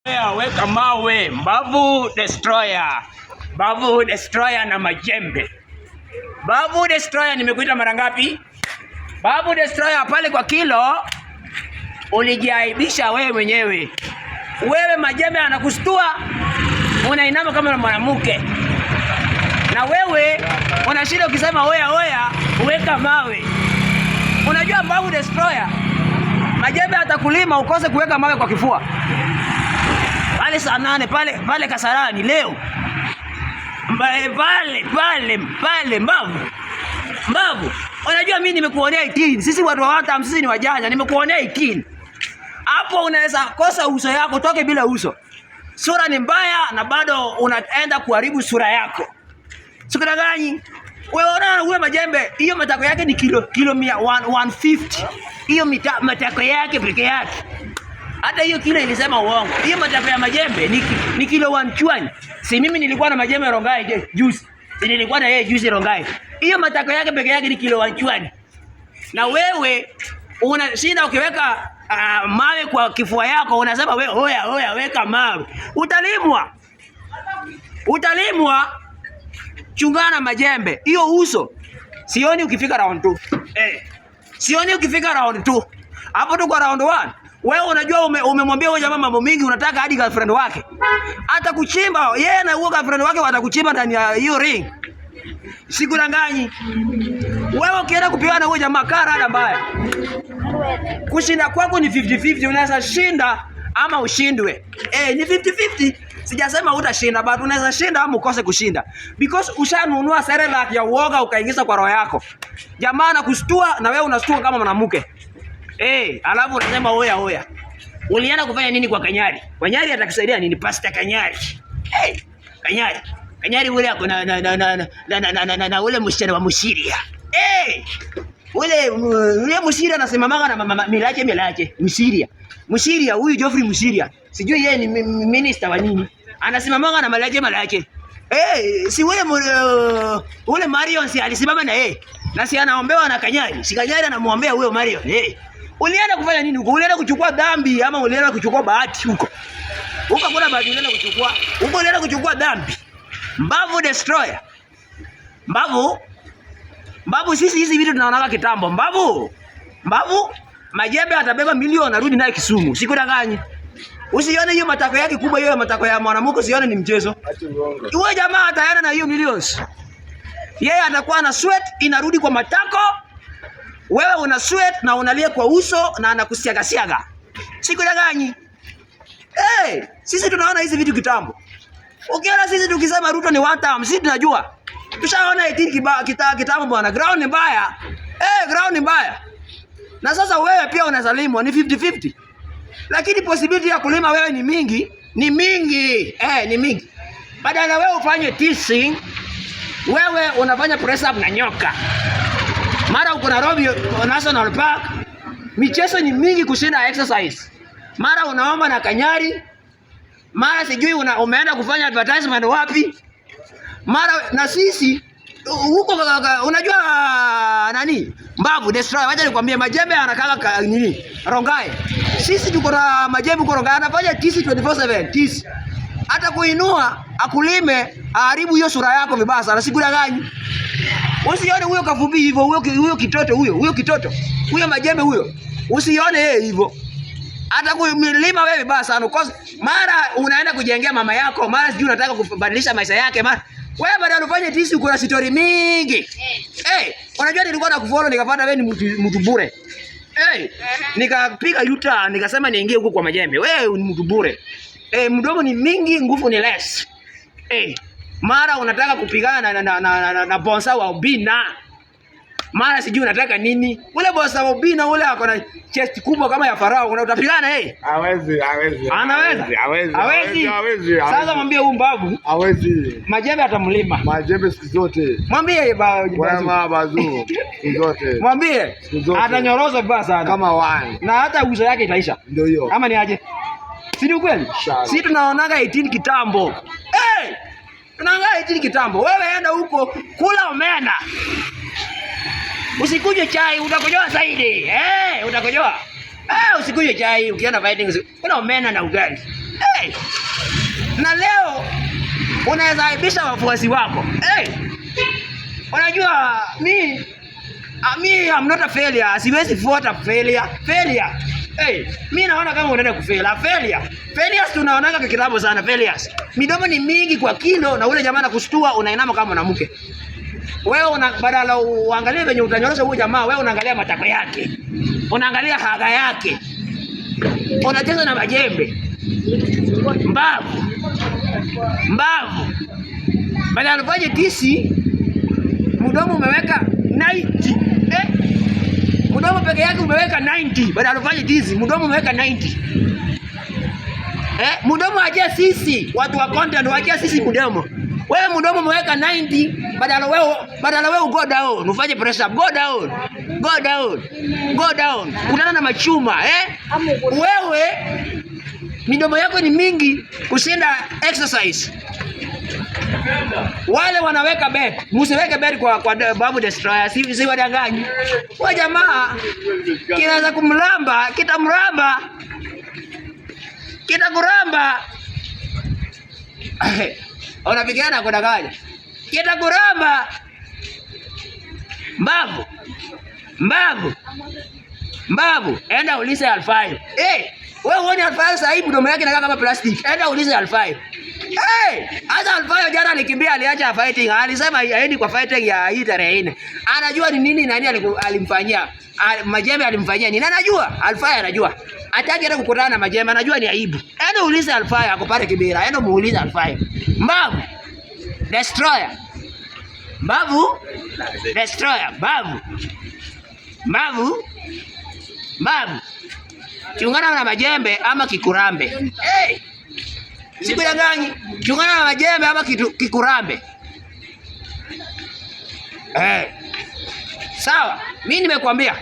Weka mawe, Mbavu Destroyer. Mbavu Destroyer na majembe. Mbavu Destroyer nimekuita mara ngapi? Mbavu Destroyer pale kwa kilo ulijiaibisha wewe mwenyewe. Wewe majembe anakustua, unainama kama mwanamke. Na wewe unashinda ukisema oya weka mawe. Unajua Mbavu Destroyer, majembe atakulima ukose kuweka mawe kwa kifua. Pale saa 8 pale Kasarani leo. Pale Mbavu. Unajua mimi nimekuonea 18. Sisi watu wa hata 50 ni wajanja, nimekuonea 18. Hapo unaweza kosa uso yako toke bila uso. Sura ni mbaya na bado unaenda kuharibu sura yako. Sura gani? Wewe unaona huyo majembe, hiyo matako yake ni kilo 150. Hiyo matako yake peke yake. Hata hiyo kilo ilisema uongo. Hiyo matako ya majembe ni kilo 120. Si mimi nilikuwa na majembe Rongai juice. Si nilikuwa na yeye juice Rongai. Hiyo matako yake peke yake ni kilo 120. Na wewe unashinda ukiweka mawe kwa kifua yako, unasema wewe oya weka mawe. Utalimwa. Chungana majembe. Hiyo uso sioni ukifika round 2. Sioni ukifika round 2. Hapo tu kwa round 1. Wewe unajua umemwambia huyo jamaa mambo mingi, unataka hadi girlfriend wake. Hata kuchimba yeye na huyo girlfriend wake watakuchimba ndani ya hiyo ring. Sikudanganyi. Wewe ukienda kupiana na huyo jamaa karada mbaya. Kushinda kwako ni 50-50, unaweza shinda ama ushindwe. Ni 50-50. Sijasema utashinda, but unaweza shinda ama ukose kushinda. Because ushanunua Cerelac ya uoga ukaingiza kwa roho yako. Jamaa anakustua na wewe unastua kama mwanamke. Alafu unasema oya. Ulienda kufanya nini kwa Kanyari? Kanyari atakusaidia nini? Pastor Kanyari. Kanyari ule yako na ule msichana wa Musiria. Ule Musiria anasimamaga na Milache Musiria huyu Geoffrey Musiria. Sijui yeye ni minister wa nini. Anasimamaga na Malache. Si ule Marion si alisimama na yeye. Na si anaombewa na Kanyari. Si Kanyari anamuombea huyo Marion. Ulienda kufanya nini huko? Ulienda kuchukua dhambi ama ulienda kuchukua bahati huko? Huko kuna bahati ulienda kuchukua. Huko ulienda kuchukua dhambi. Mbavu Destroyer. Mbavu sisi hizi vitu tunaonaga kitambo. Mbavu majembe atabeba milioni arudi naye Kisumu. Sikudanganyi. Usione hiyo matako yake kubwa, hiyo matako ya mwanamke usione ni mchezo. Huyo jamaa ataenda na hiyo millions. Yeye atakuwa na sweat inarudi kwa matako. Wewe una sweat na unalia kwa uso na anakusiaga. Sikudanganyi. Sisi tunaona hizi vitu kitambo. Ukiona sisi tukisema Ruto ni one time, sisi tunajua. Tushaona 18 kitambo bwana. Ground ni mbaya. Ground ni mbaya. Na sasa wewe pia unasalimwa ni 50-50. Lakini possibility ya kulima wewe ni mingi. Ni mingi. Badala wewe ufanye teasing, wewe unafanya press up na nyoka. Mara uko Nairobi National Park, michezo ni mingi kushinda exercise. Mara unaomba na Kanyari, mara sijui umeenda kufanya advertisement wapi. Mara na sisi huko unajua nani? Mbavu Destroyer. Wacha nikwambie majembe anakanga nini? Rongai. Sisi tuko na majembe kwa Rongai, anafanya tisi 24/7 tisi. Hata kuinua akulime aharibu hiyo sura yako vibaya sana. Sikudanganyi. Usione huyo kafupi hivyo, huyo kitoto huyo majembe huyo. Usione yeye hivyo. Hata kulima wewe vibaya sana. Mara unaenda kujengea mama yako, mara sijui unataka kubadilisha maisha yake, mara wewe badala ufanye tisi uko na story mingi. Unajua nilikuwa nakufollow nikapata wewe ni mtu bure. Nikapiga yuta nikasema niingie huko kwa majembe. Wewe ni mtu bure. Mdomo ni mingi, nguvu ni less. Mara unataka kupigana na bonsa wa Obina. Mara sijui unataka nini? Ule bonsa wa Obina ule ako na chest kubwa kama ya Farao. Utapigana Hawezi. Hawezi. Sasa mwambie huyu Mbavu. Hawezi. Majembe atamlima. Majembe siku zote. Mwambie Bazu. Siku zote. Mwambie atanyoroza vibaya sana. Kama wani. Na hata uso yake itaisha. Ndio hiyo. Kama ni aje? Si ni kweli? Si tunaonaga 18 kitambo. Tunaonaga 18 kitambo. Wewe enda huko kula omena. Usikuje chai utakojoa zaidi. Utakojoa. Usikunywe chai ukiona fighting. Kuna omena na ugali. Hey. Na leo unaweza aibisha wafuasi wako. Hey. Unajua I'm not a failure. Siwezi fuata failure. Hey, mimi naona kama unaenda kufela. Failures tunaonaga kwa kitambo sana failures. Midomo ni mingi kwa kilo na ule jamaa anakushtua unainama kama mwanamke. Wewe badala uangalie venye utanyorosha huyu jamaa, wewe unaangalia matako yake. Unaangalia haga yake. Unacheza na majembe. Mbavu. Badala ufanye tisi, mdomo umeweka 90. Mdomo peke yake umeweka 90. Badala ufanye tisi, mdomo umeweka 90. Mdomo ajia sisi, watu wa content wajia sisi mdomo. Wewe mdomo umeweka 90, badala wewe go down, ufanye press up, go down. Kutana na machuma, Wewe midomo yako ni mingi kushinda exercise. Wale wanaweka bet, msiweke bet kwa Babu Destroyer, si wadanganyi. Kwa jamaa kinaweza kumlamba, kitakuramba. Unapigana kudanganya. Kitakuramba. Mbavu, enda ulize Alfayo. Wewe uone Alfayo sasa hivi mdomo yake inakaa kama plastic. Enda ulize Alfayo. Hata Alfayo jana alikimbia, aliacha fighting. Alisema haendi kwa fighting ya hii tarehe 4. Anajua ni nini nani alimfanyia. Majembe alimfanyia nini? Anajua. Alfayo anajua. Hataki hata kukutana na majembe, anajua ni aibu. Enda ulize Alfayo akupate kibira. Enda muulize Alfayo. Mbavu Destroyer. Mbavu Chungana na majembe ama kikurambe. Sikudanganyi. Chungana na majembe ama kikurambe. Sawa, mimi nimekuambia.